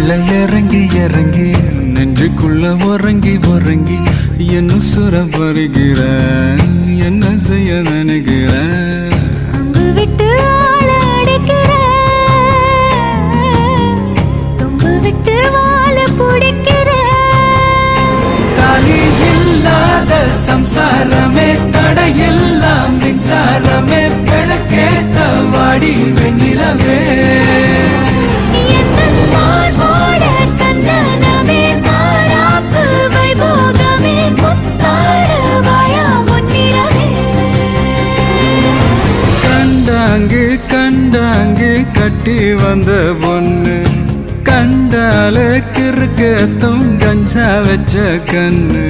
உள்ள இறங்கி இறங்கி நெஞ்சுக்குள்ள உறங்கி உறங்கி என்ன சுர வருகிற என்ன செய்ய நினைக்கிற அங்கு விட்டு ஆள அடிக்கிற தொங்கு விட்டு வாழ பிடிக்கிற தாலி இல்லாத சம்சாரமே தடையெல்லாம் மின்சாரமே விளக்கேத்த வாடி வெண்ணிலவே கண்டாங்கு கட்டி வந்த பொண்ணு கண்டால கிறுக்கத்தும் கஞ்சா வச்ச கண்ணு